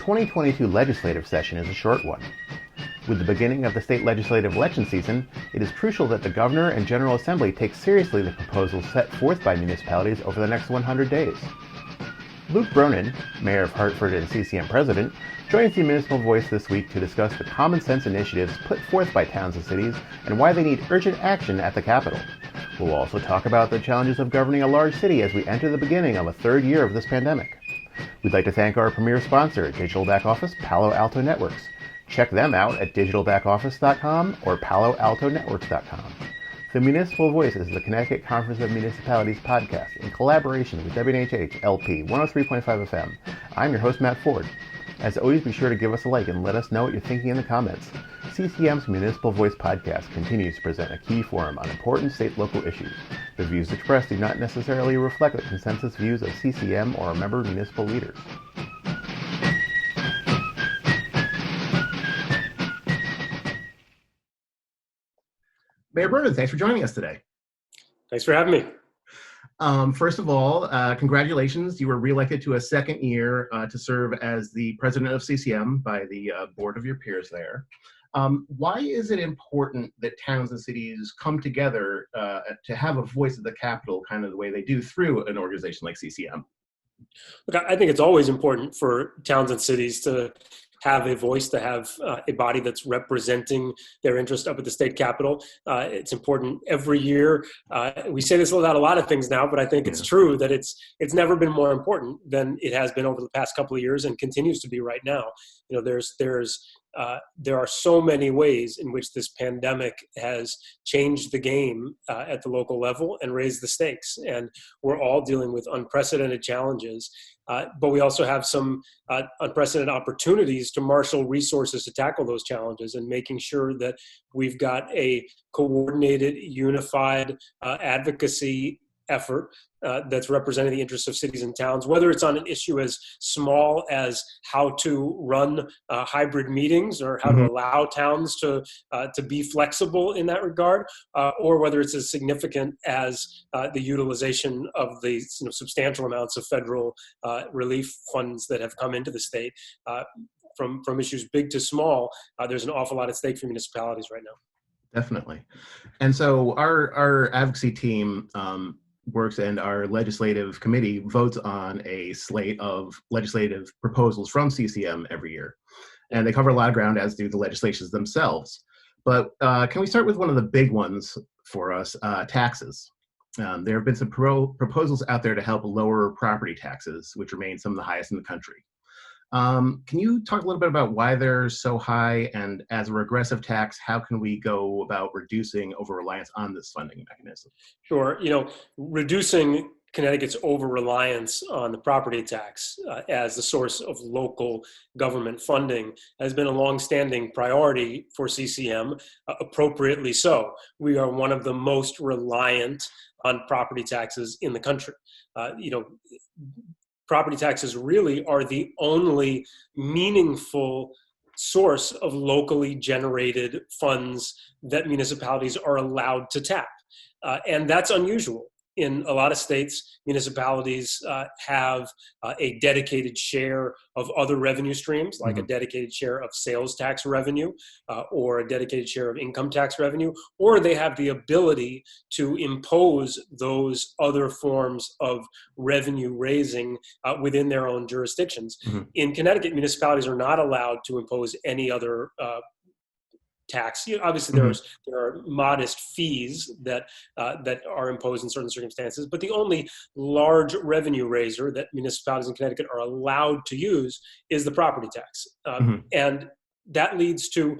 2022 legislative session is a short one. With the beginning of the state legislative election season, it is crucial that the Governor and General Assembly take seriously the proposals set forth by municipalities over the next 100 days. Luke Bronin, Mayor of Hartford and CCM President, joins the Municipal Voice this week to discuss the common sense initiatives put forth by towns and cities and why they need urgent action at the Capitol. We'll also talk about the challenges of governing a large city as we enter the beginning of a third year of this pandemic. We'd like to thank our premier sponsor, Digital Back Office Palo Alto Networks. Check them out at digitalbackoffice.com or paloaltonetworks.com. The Municipal Voice is the Connecticut Conference of Municipalities podcast in collaboration with WNHH LP 103.5 FM. I'm your host, Matt Ford. As always, be sure to give us a like and let us know what you're thinking in the comments. CCM's Municipal Voice podcast continues to present a key forum on important state-local issues. The views expressed do not necessarily reflect the consensus views of CCM or member municipal leaders. Mayor Bronin, thanks for joining us today. Thanks for having me. First of all, congratulations. You were reelected to a second year to serve as the president of CCM by the board of your peers there. Why is it important that towns and cities come together to have a voice at the Capitol kind of the way they do through an organization like CCM? Look, I think it's always important for towns and cities to have a voice, to have a body that's representing their interest up at the state capitol. It's important every year. We say this about a lot of things now, but I think it's true that it's never been more important than it has been over the past couple of years and continues to be right now. You know, there are so many ways in which this pandemic has changed the game at the local level and raised the stakes. And we're all dealing with unprecedented challenges. But we also have some unprecedented opportunities to marshal resources to tackle those challenges, and making sure that we've got a coordinated, unified advocacy effort that's representing the interests of cities and towns, whether it's on an issue as small as how to run hybrid meetings or how to allow towns to be flexible in that regard, or whether it's as significant as the utilization of the substantial amounts of federal relief funds that have come into the state. From issues big to small, there's an awful lot at stake for municipalities right now. Definitely. And so our advocacy team works, and our legislative committee votes on a slate of legislative proposals from CCM every year. And they cover a lot of ground, as do the legislations themselves. But can we start with one of the big ones for us, taxes? There have been some proposals out there to help lower property taxes, which remain some of the highest in the country. Can you talk a little bit about why they're so high, and as a regressive tax, how can we go about reducing over-reliance on this funding mechanism? Sure. Reducing Connecticut's over-reliance on the property tax as the source of local government funding has been a long-standing priority for CCM, appropriately so. We are one of the most reliant on property taxes in the country. Property taxes really are the only meaningful source of locally generated funds that municipalities are allowed to tap. And that's unusual. In a lot of states, municipalities have a dedicated share of other revenue streams, like a dedicated share of sales tax revenue or a dedicated share of income tax revenue, or they have the ability to impose those other forms of revenue raising within their own jurisdictions. In Connecticut, municipalities are not allowed to impose any other tax. Obviously, there are modest fees that are imposed in certain circumstances, but the only large revenue raiser that municipalities in Connecticut are allowed to use is the property tax, and that leads to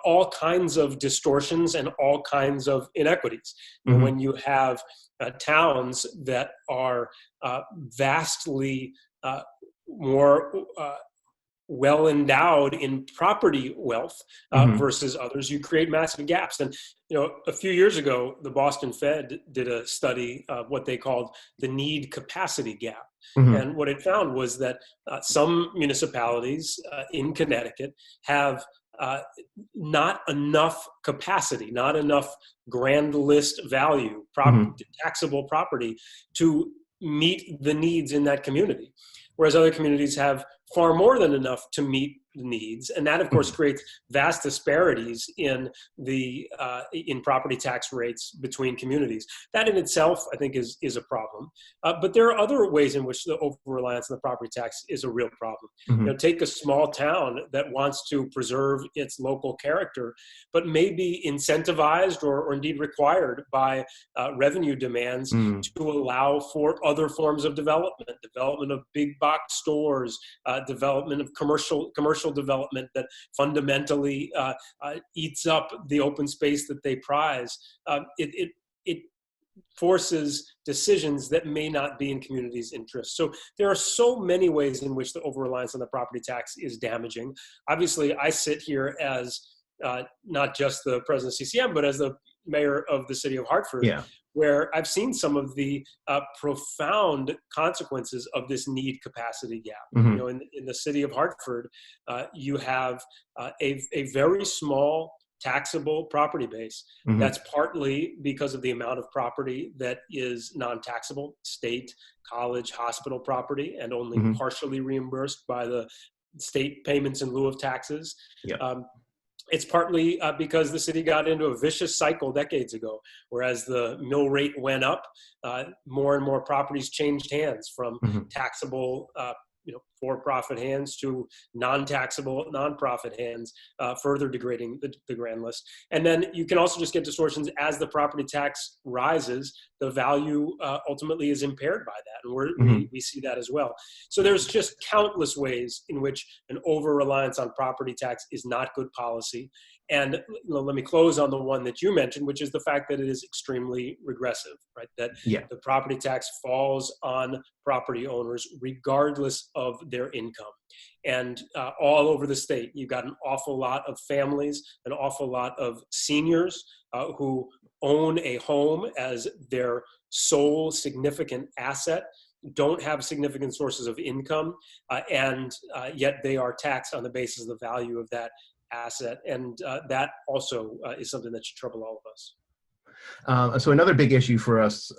all kinds of distortions and all kinds of inequities. When you have towns that are vastly more well endowed in property wealth versus others, you create massive gaps. And a few years ago, the Boston Fed did a study of what they called the need capacity gap. And what it found was that some municipalities in Connecticut have not enough capacity, not enough grand list value, taxable property to meet the needs in that community. Whereas other communities have far more than enough to meet the needs, and that of course creates vast disparities in the in property tax rates between communities. That in itself, I think, is a problem. But there are other ways in which the over-reliance on the property tax is a real problem. You know, take a small town that wants to preserve its local character, but may be incentivized or indeed required by revenue demands to allow for other forms of development of big box stores, development of commercial development that fundamentally eats up the open space that they prize. It forces decisions that may not be in communities' interest. So there are so many ways in which the over-reliance on the property tax is damaging. Obviously, I sit here as not just the president of CCM, but as the mayor of the city of Hartford, where I've seen some of the profound consequences of this need capacity gap. You know, in the city of Hartford, you have a very small taxable property base. That's partly because of the amount of property that is non-taxable, state, college, hospital property, and only partially reimbursed by the state payments in lieu of taxes. It's partly because the city got into a vicious cycle decades ago, whereas the mill rate went up, more and more properties changed hands from taxable for-profit hands to non-taxable nonprofit hands, further degrading the grand list. And then you can also just get distortions as the property tax rises. The value ultimately is impaired by that, and we see that as well. So there's just countless ways in which an over-reliance on property tax is not good policy. And let me close on the one that you mentioned, which is the fact that it is extremely regressive, right? That the property tax falls on property owners regardless of their income. And all over the state, you've got an awful lot of families, an awful lot of seniors who own a home as their sole significant asset, don't have significant sources of income, and yet they are taxed on the basis of the value of that asset. And that also is something that should trouble all of us. So another big issue for us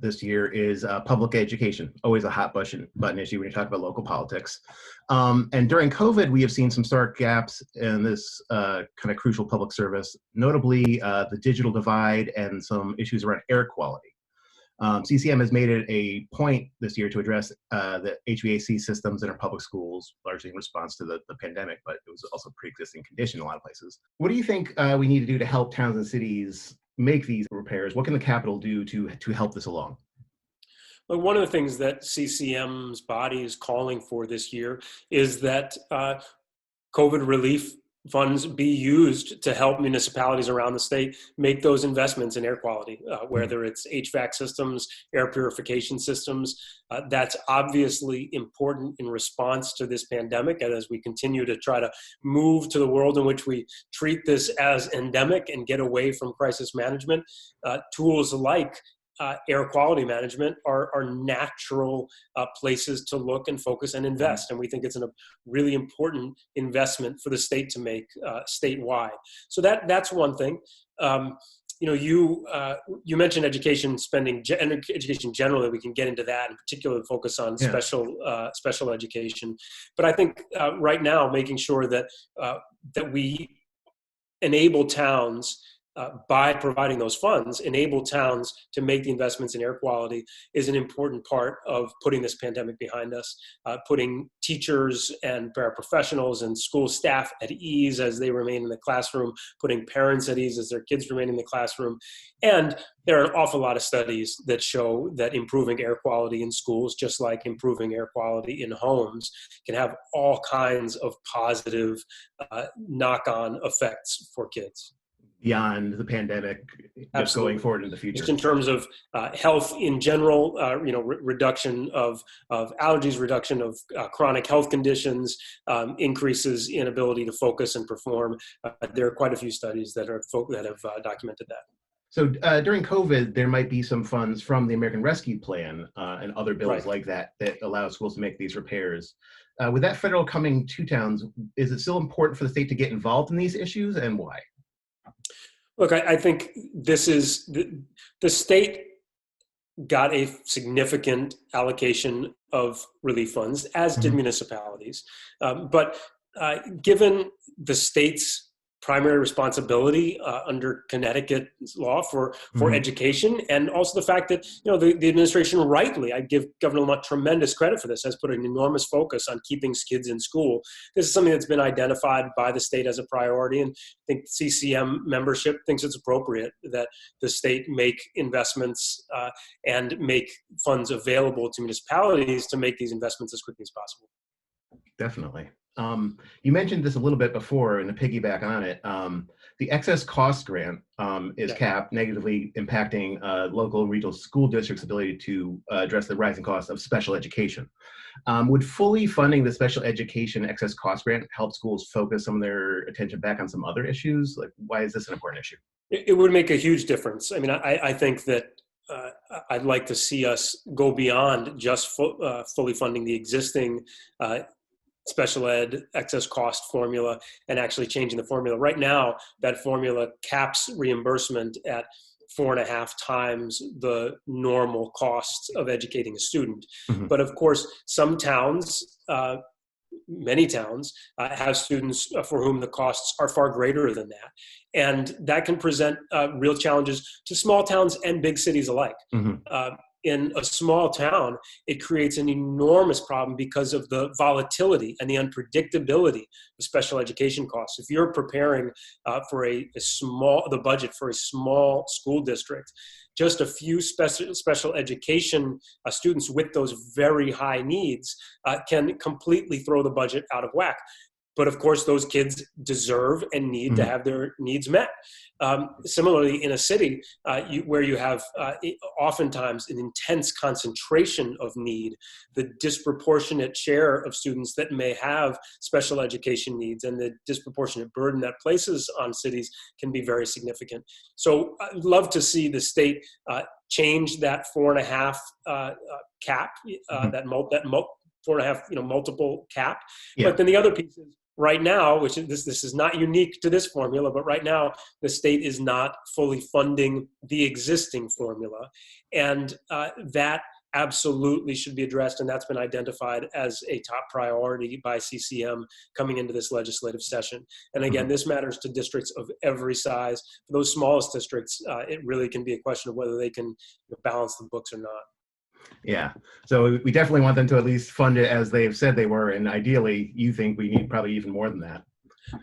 this year is public education, always a hot button issue when you talk about local politics. And during COVID, we have seen some stark gaps in this kind of crucial public service, notably the digital divide and some issues around air quality. CCM has made it a point this year to address the HVAC systems in our public schools, largely in response to the pandemic, but it was also a pre-existing condition in a lot of places. What do you think we need to do to help towns and cities make these repairs? What can the capital do to help this along? Well, one of the things that CCM's body is calling for this year is that COVID relief funds be used to help municipalities around the state make those investments in air quality, whether it's HVAC systems, air purification systems. That's obviously important in response to this pandemic, and as we continue to try to move to the world in which we treat this as endemic and get away from crisis management, tools like air quality management are natural places to look and focus and invest. And we think it's a really important investment for the state to make statewide. So that's one thing. You mentioned education spending and education generally. We can get into that, in particular, focus on special education. But I think right now, making sure that we enable towns, by providing those funds, enable towns to make the investments in air quality is an important part of putting this pandemic behind us, putting teachers and paraprofessionals and school staff at ease as they remain in the classroom, putting parents at ease as their kids remain in the classroom. And there are an awful lot of studies that show that improving air quality in schools, just like improving air quality in homes, can have all kinds of positive knock-on effects for kids. Beyond the pandemic, just going forward in the future. Just in terms of health in general, reduction of allergies, reduction of chronic health conditions, increases in ability to focus and perform. There are quite a few studies that have documented that. So during COVID, there might be some funds from the American Rescue Plan and other bills like that allow schools to make these repairs. With that federal coming to towns, is it still important for the state to get involved in these issues, and why? Look, I think this is the state got a significant allocation of relief funds, as did municipalities. But given the state's primary responsibility under Connecticut's law for education, and also the fact that the administration rightly, I give Governor Lamont tremendous credit for this, has put an enormous focus on keeping kids in school. This is something that's been identified by the state as a priority, and I think CCM membership thinks it's appropriate that the state make investments and make funds available to municipalities to make these investments as quickly as possible. Definitely. You mentioned this a little bit before, and to piggyback on it, the excess cost grant is capped, negatively impacting local and regional school districts' ability to address the rising costs of special education. Would fully funding the special education excess cost grant help schools focus some of their attention back on some other issues? Like, why is this an important issue? It would make a huge difference. I mean, I think that I'd like to see us go beyond just fully funding the existing special ed excess cost formula and actually changing the formula. Right now, that formula caps reimbursement at 4.5 times the normal costs of educating a student. But of course, some towns, many towns, have students for whom the costs are far greater than that. And that can present real challenges to small towns and big cities alike. In a small town, it creates an enormous problem because of the volatility and the unpredictability of special education costs. If you're preparing for the budget for a small school district, just a few special education students with those very high needs can completely throw the budget out of whack. But of course, those kids deserve and need to have their needs met. Similarly, in a city where you have oftentimes an intense concentration of need, the disproportionate share of students that may have special education needs and the disproportionate burden that places on cities can be very significant. So I'd love to see the state change that 4.5 cap, that 4.5 multiple cap. But then the other piece is, right now, which is, this is not unique to this formula, but right now the state is not fully funding the existing formula. And that absolutely should be addressed, and that's been identified as a top priority by CCM coming into this legislative session. And again, this matters to districts of every size. For those smallest districts, it really can be a question of whether they can balance the books or not. Yeah, so we definitely want them to at least fund it as they've said they were, and ideally, you think we need probably even more than that.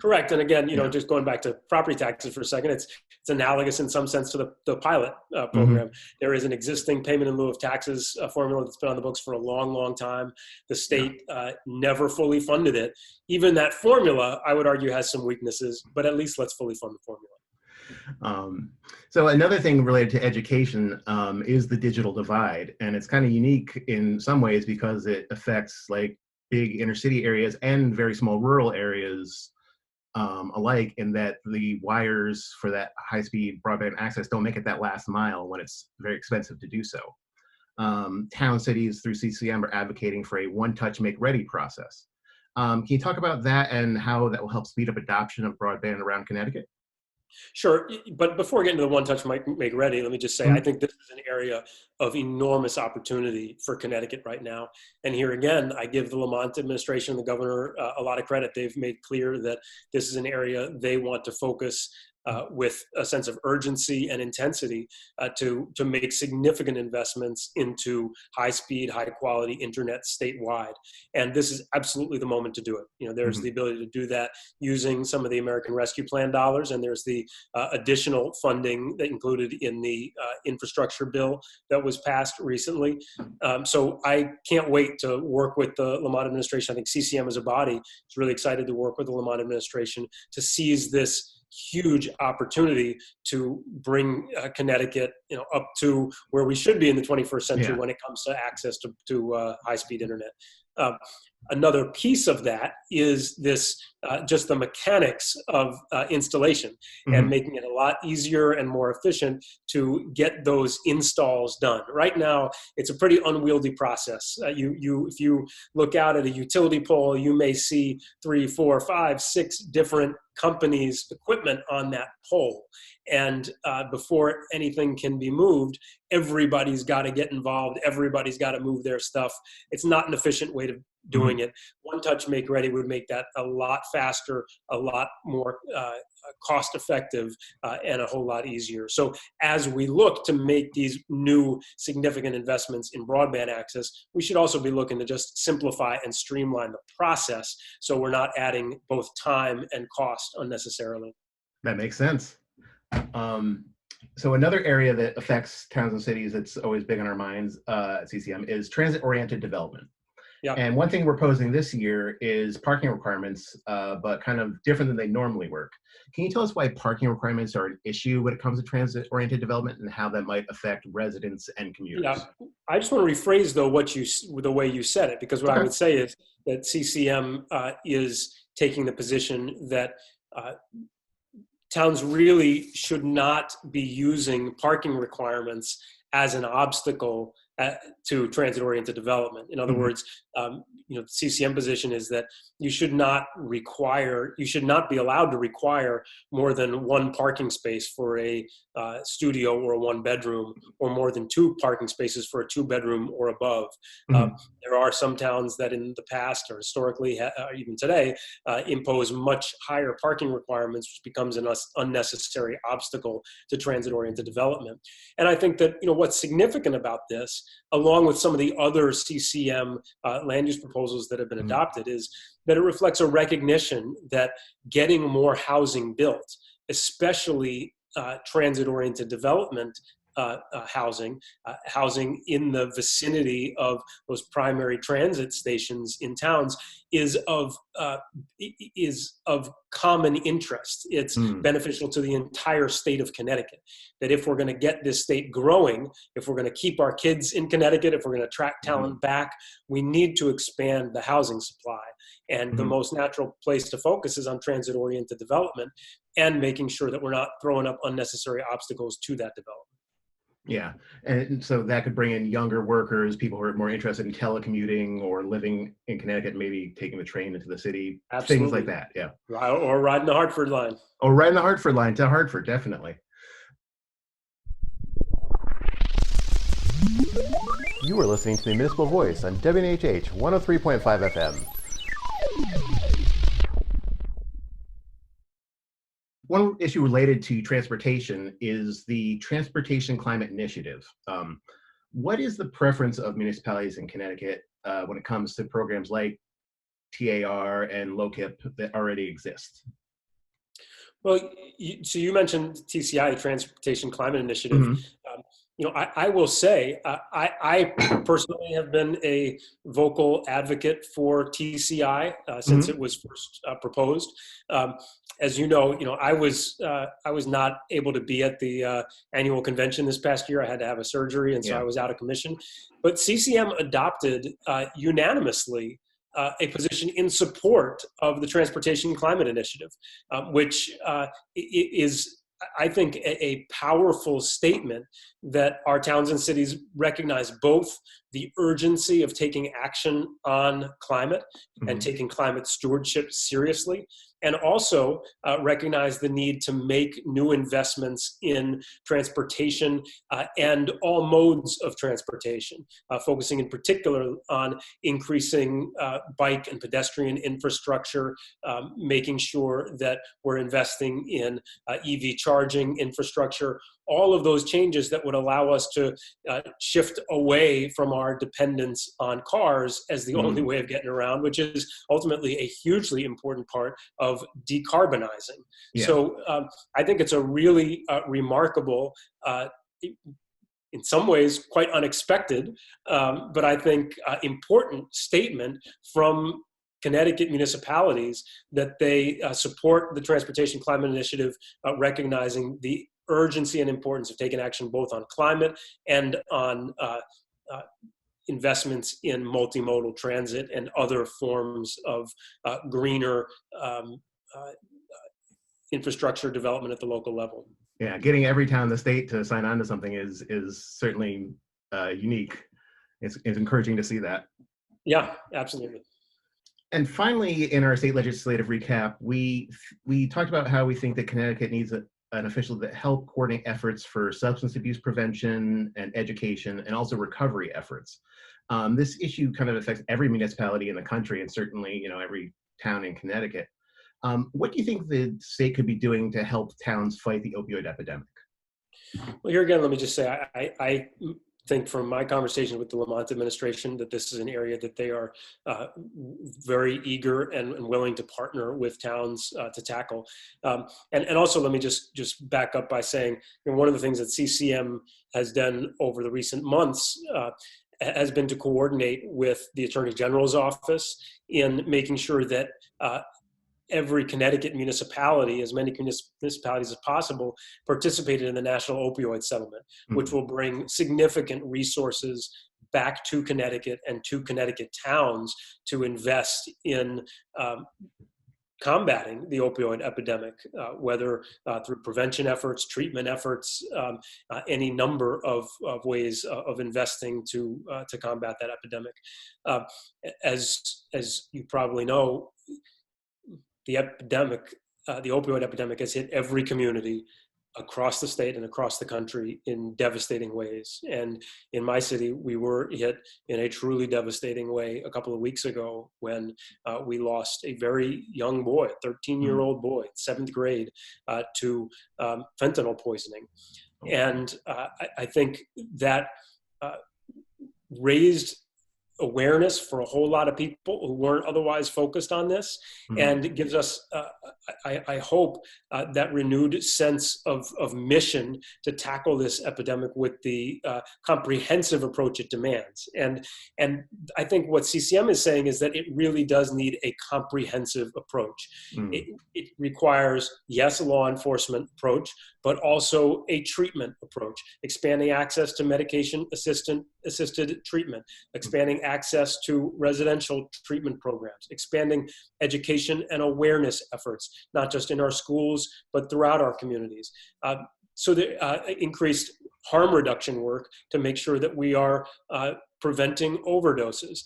Correct, and again, just going back to property taxes for a second, it's analogous in some sense to the pilot program. There is an existing payment in lieu of taxes formula that's been on the books for a long, long time. The state never fully funded it. Even that formula, I would argue, has some weaknesses, but at least let's fully fund the formula. So another thing related to education is the digital divide, and it's kind of unique in some ways because it affects like big inner city areas and very small rural areas alike, in that the wires for that high-speed broadband access don't make it that last mile when it's very expensive to do so. Town cities through CCM are advocating for a one-touch make-ready process. Can you talk about that and how that will help speed up adoption of broadband around Connecticut? Sure, but before getting to the one-touch make ready, let me just say I think this is an area of enormous opportunity for Connecticut right now. And here again, I give the Lamont administration and the governor a lot of credit. They've made clear that this is an area they want to focus with a sense of urgency and intensity to make significant investments into high-speed, high-quality internet statewide. And this is absolutely the moment to do it. There's the ability to do that using some of the American Rescue Plan dollars, and there's the additional funding that included in the infrastructure bill that was passed recently. So I can't wait to work with the Lamont administration. I think CCM as a body is really excited to work with the Lamont administration to seize this huge opportunity to bring Connecticut, up to where we should be in the 21st century when it comes to access to high-speed internet. Another piece of that is this, just the mechanics of installation and making it a lot easier and more efficient to get those installs done. Right now, it's a pretty unwieldy process. If you look out at a utility pole, you may see 3, 4, 5, 6 different company's equipment on that pole. And before anything can be moved, everybody's got to get involved. Everybody's got to move their stuff. It's not an efficient way of doing it. One touch make ready would make that a lot faster, a lot more cost effective, and a whole lot easier. So as we look to make these new significant investments in broadband access, we should also be looking to just simplify and streamline the process so we're not adding both time and cost unnecessarily. That makes sense. So another area that affects towns and cities that's always big on our minds at CCM is transit-oriented development. Yeah. And one thing we're posing this year is parking requirements, but kind of different than they normally work. Can you tell us why parking requirements are an issue when it comes to transit-oriented development and how that might affect residents and commuters? Yeah, I just want to rephrase though the way you said it, because what I would say is that CCM is taking the position that towns really should not be using parking requirements as an obstacle to transit-oriented development. In other words, the CCM position is that you should not be allowed to require more than one parking space for a studio or a one bedroom, or more than two parking spaces for a two bedroom or above. There are some towns that in the past or historically, or even today, impose much higher parking requirements, which becomes an unnecessary obstacle to transit-oriented development. And I think that what's significant about this, along with some of the other CCM land use proposals that have been adopted, is that it reflects a recognition that getting more housing built, especially transit-oriented development housing in the vicinity of those primary transit stations in towns, is of common interest. It's beneficial to the entire state of Connecticut. That if we're going to get this state growing, if we're going to keep our kids in Connecticut, if we're going to attract talent back, we need to expand the housing supply. And the most natural place to focus is on transit-oriented development and making sure that we're not throwing up unnecessary obstacles to that development. Yeah, and so that could bring in younger workers, people who are more interested in telecommuting or living in Connecticut, maybe taking the train into the city, things like that, yeah. Or riding the Hartford line. Or riding the Hartford line to Hartford, definitely. You are listening to the Municipal Voice on WNHH 103.5 FM. One issue related to transportation is the Transportation Climate Initiative. What is the preference of municipalities in Connecticut when it comes to programs like TAR and LOCIP that already exist? Well, so you mentioned TCI, the Transportation Climate Initiative. I will say, I personally have been a vocal advocate for TCI since it was first proposed. As you know, I was not able to be at the annual convention this past year. I had to have a surgery, and so I was out of commission. But CCM adopted unanimously a position in support of the Transportation Climate Initiative, which is, I think, a powerful statement that our towns and cities recognize both the urgency of taking action on climate and taking climate stewardship seriously, and also recognize the need to make new investments in transportation and all modes of transportation, focusing in particular on increasing bike and pedestrian infrastructure, making sure that we're investing in EV charging infrastructure, all of those changes that would allow us to shift away from our dependence on cars as the only way of getting around, which is ultimately a hugely important part of decarbonizing. So I think it's a really remarkable, in some ways quite unexpected, but I think important statement from Connecticut municipalities that they support the Transportation Climate Initiative, recognizing the urgency and importance of taking action both on climate and on investments in multimodal transit and other forms of greener infrastructure development at the local level. Yeah, getting every town in the state to sign on to something is certainly unique. It's encouraging to see that. Yeah, absolutely. And finally, in our state legislative recap, we talked about how we think that Connecticut needs an official that help coordinate efforts for substance abuse prevention and education, and also recovery efforts. This issue kind of affects every municipality in the country, and certainly, every town in Connecticut. What do you think the state could be doing to help towns fight the opioid epidemic? Well, here again, let me just say, I think from my conversation with the Lamont administration that this is an area that they are very eager and willing to partner with towns to tackle. And also, let me just back up by saying, one of the things that CCM has done over the recent months has been to coordinate with the Attorney General's office in making sure that every Connecticut municipality, as many municipalities as possible, participated in the national opioid settlement, which will bring significant resources back to Connecticut and to Connecticut towns to invest in combating the opioid epidemic, whether through prevention efforts, treatment efforts, any number of ways of investing to combat that epidemic. As you probably know, the opioid epidemic has hit every community across the state and across the country in devastating ways. And in my city, we were hit in a truly devastating way a couple of weeks ago when we lost a very young boy, a 13-year-old boy, 7th grade, to fentanyl poisoning. And I think that raised awareness for a whole lot of people who weren't otherwise focused on this, and it gives us, I hope, that renewed sense of mission to tackle this epidemic with the comprehensive approach it demands. And I think what CCM is saying is that it really does need a comprehensive approach. It requires, yes, a law enforcement approach, but also a treatment approach, expanding access to medication-assisted treatment, expanding access to residential treatment programs, expanding education and awareness efforts, not just in our schools, but throughout our communities. So the increased harm reduction work to make sure that we are preventing overdoses.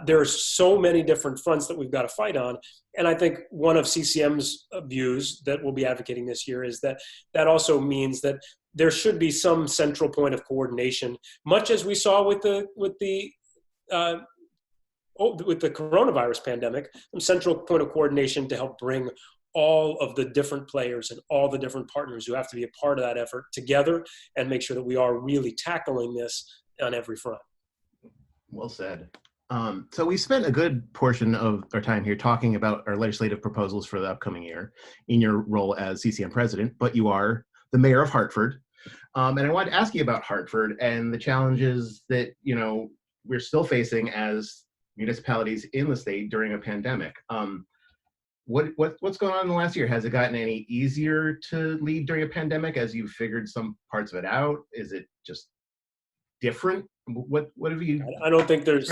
There are so many different fronts that we've got to fight on. And I think one of CCM's views that we'll be advocating this year is that that also means that there should be some central point of coordination, much as we saw with the coronavirus pandemic, some central point of coordination to help bring all of the different players and all the different partners who have to be a part of that effort together and make sure that we are really tackling this on every front. Well said. So we spent a good portion of our time here talking about our legislative proposals for the upcoming year in your role as CCM president, but you are the mayor of Hartford. And I wanted to ask you about Hartford and the challenges that, we're still facing as municipalities in the state during a pandemic. What's going on in the last year? Has it gotten any easier to lead during a pandemic as you've figured some parts of it out? Is it just different? What have you? I don't think there's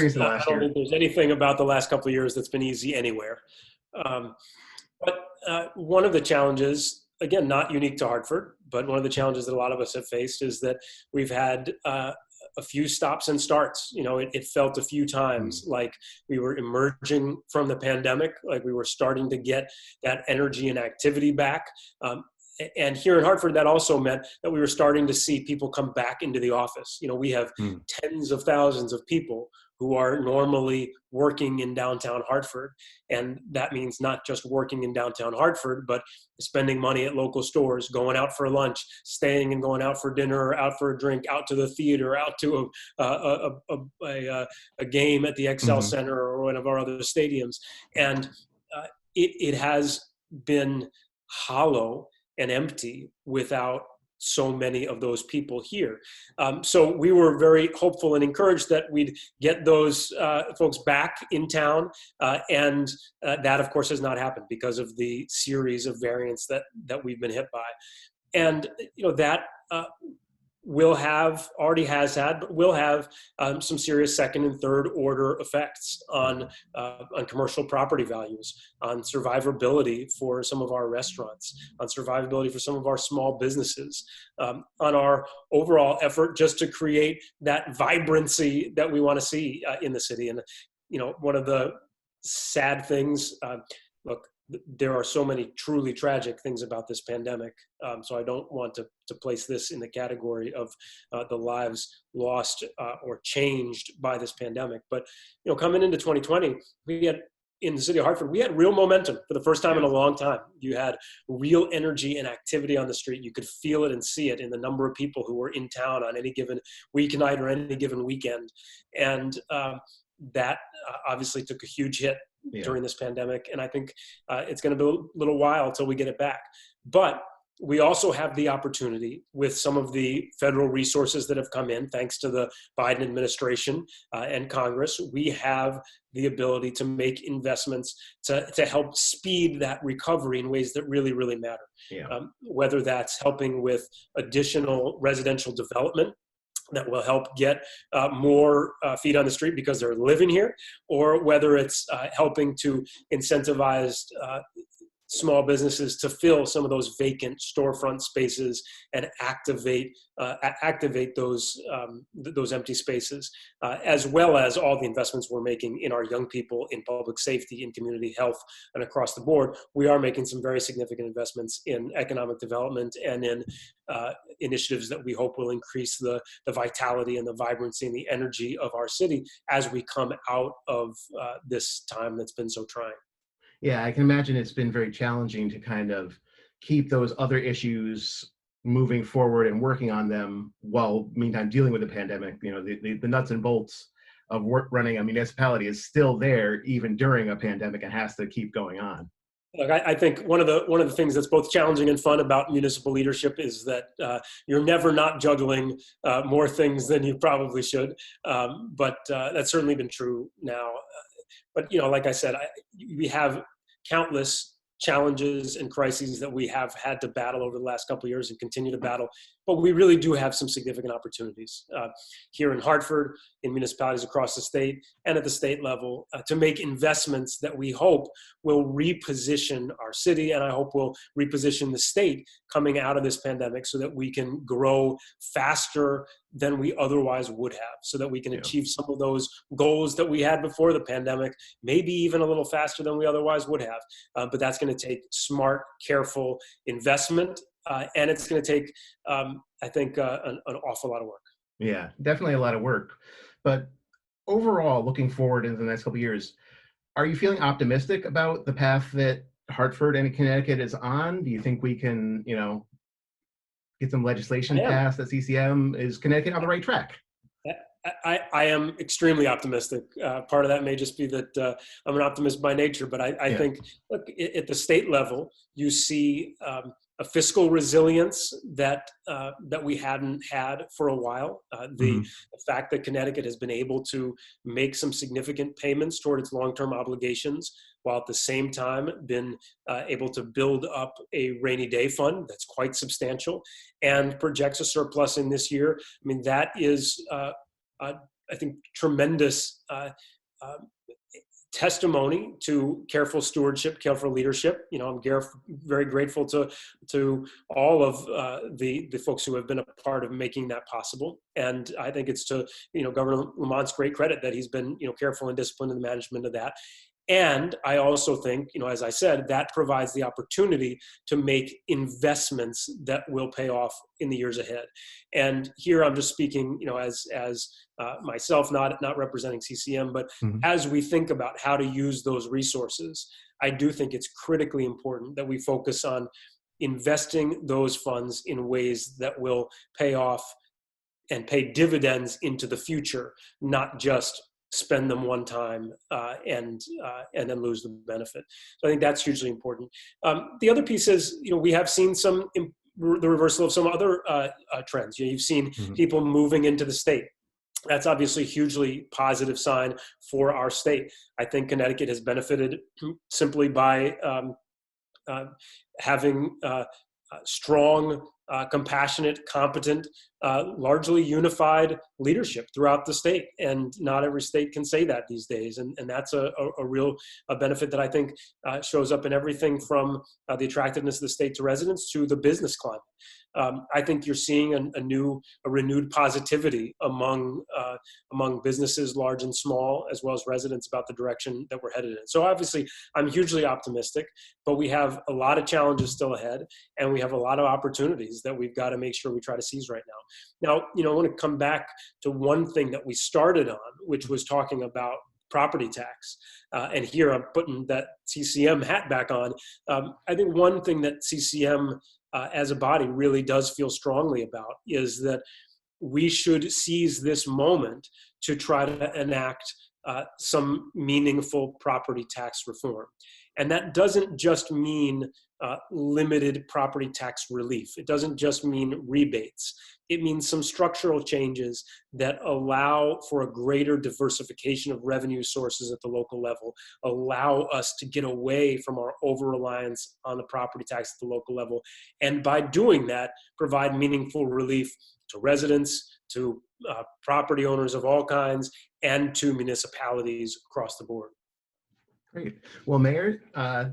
anything about the last couple of years that's been easy anywhere. But one of the challenges, again, not unique to Hartford, but one of the challenges that a lot of us have faced is that we've had a few stops and starts. It felt a few times like we were emerging from the pandemic, like we were starting to get that energy and activity back. And here in Hartford, that also meant that we were starting to see people come back into the office. We have tens of thousands of people who are normally working in downtown Hartford. And that means not just working in downtown Hartford, but spending money at local stores, going out for lunch, staying and going out for dinner, out for a drink, out to the theater, out to a game at the XL Center or one of our other stadiums. And it has been hollow and empty without so many of those people here. So we were very hopeful and encouraged that we'd get those folks back in town. And that, of course, has not happened because of the series of variants that we've been hit by. And, that will have some serious second and third order effects on commercial property values, on survivability for some of our restaurants, on survivability for some of our small businesses, on our overall effort just to create that vibrancy that we want to see in the city. And one of the sad things. Look, there are so many truly tragic things about this pandemic. So I don't want to place this in the category of the lives lost or changed by this pandemic. But, coming into 2020, we had, in the city of Hartford, we had real momentum for the first time in a long time. You had real energy and activity on the street. You could feel it and see it in the number of people who were in town on any given weeknight or any given weekend. And that obviously took a huge hit during this pandemic. And I think it's going to be a little while until we get it back. But we also have the opportunity with some of the federal resources that have come in, thanks to the Biden administration and Congress. We have the ability to make investments to help speed that recovery in ways that really, really matter. Whether that's helping with additional residential development that will help get more feet on the street because they're living here, or whether it's helping to incentivize small businesses to fill some of those vacant storefront spaces and activate those empty spaces, as well as all the investments we're making in our young people, in public safety, in community health, and across the board. We are making some very significant investments in economic development and in initiatives that we hope will increase the vitality and the vibrancy and the energy of our city as we come out of this time that's been so trying. Yeah, I can imagine it's been very challenging to kind of keep those other issues moving forward and working on them while meantime dealing with the pandemic. The nuts and bolts of work running a municipality is still there even during a pandemic and has to keep going on. Look, I think one of the things that's both challenging and fun about municipal leadership is that you're never not juggling more things than you probably should. But that's certainly been true now. But like I said, we have countless challenges and crises that we have had to battle over the last couple of years and continue to battle. But we really do have some significant opportunities here in Hartford, in municipalities across the state, and at the state level to make investments that we hope will reposition our city, and I hope will reposition the state coming out of this pandemic so that we can grow faster than we otherwise would have, so that we can achieve some of those goals that we had before the pandemic, maybe even a little faster than we otherwise would have. But that's going to take smart, careful investment. And it's going to take, I think, an awful lot of work. Yeah, definitely a lot of work. But overall, looking forward into the next couple of years, are you feeling optimistic about the path that Hartford and Connecticut is on? Do you think we can, get some legislation passed at CCM? Is Connecticut on the right track? I am extremely optimistic. Part of that may just be that I'm an optimist by nature, but I think, look, at the state level, you see a fiscal resilience that we hadn't had for a while. The fact that Connecticut has been able to make some significant payments toward its long-term obligations, while at the same time been able to build up a rainy day fund that's quite substantial and projects a surplus in this year. I mean, that is, I think, tremendous testimony to careful stewardship, careful leadership. I'm very grateful to all of the folks who have been a part of making that possible. And I think it's to Governor Lamont's great credit that he's been careful and disciplined in the management of that. And I also think, as I said, that provides the opportunity to make investments that will pay off in the years ahead. And here I'm just speaking, as myself, not representing CCM, but as we think about how to use those resources, I do think it's critically important that we focus on investing those funds in ways that will pay off and pay dividends into the future, not just spend them one time and then lose the benefit. So I think that's hugely important. The other piece is, we have seen the reversal of some other trends. You've seen people moving into the state. That's obviously a hugely positive sign for our state. I think Connecticut has benefited simply by having strong compassionate, competent, largely unified leadership throughout the state. And not every state can say that these days. And that's a real benefit that I think shows up in everything from the attractiveness of the state to residents to the business climate. I think you're seeing a renewed positivity among businesses, large and small, as well as residents, about the direction that we're headed in. So obviously, I'm hugely optimistic, but we have a lot of challenges still ahead, and we have a lot of opportunities that we've got to make sure we try to seize right now. Now, I want to come back to one thing that we started on, which was talking about property tax. And here I'm putting that CCM hat back on. I think one thing that CCM as a body really does feel strongly about is that we should seize this moment to try to enact some meaningful property tax reform. And that doesn't just mean limited property tax relief. It doesn't just mean rebates. It means some structural changes that allow for a greater diversification of revenue sources at the local level, allow us to get away from our over-reliance on the property tax at the local level, and by doing that, provide meaningful relief to residents, to property owners of all kinds, and to municipalities across the board. Great. Well, Mayor,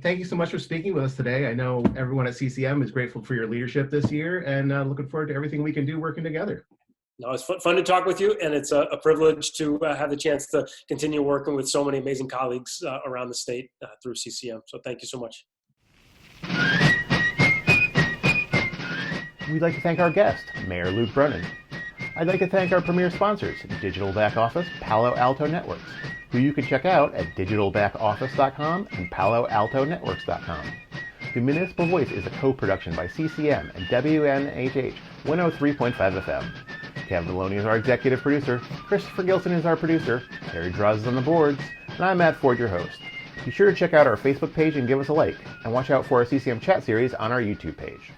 thank you so much for speaking with us today. I know everyone at CCM is grateful for your leadership this year, and looking forward to everything we can do working together. No, it's fun to talk with you, and it's a privilege to have the chance to continue working with so many amazing colleagues around the state through CCM. So thank you so much. We'd like to thank our guest, Mayor Luke Bronin. I'd like to thank our premier sponsors, Digital Back Office, Palo Alto Networks, who you can check out at digitalbackoffice.com and paloaltonetworks.com. The Municipal Voice is a co-production by CCM and WNHH 103.5 FM. Kevin Maloney is our executive producer, Christopher Gilson is our producer, Terry Draws is on the boards, and I'm Matt Ford, your host. Be sure to check out our Facebook page and give us a like, and watch out for our CCM chat series on our YouTube page.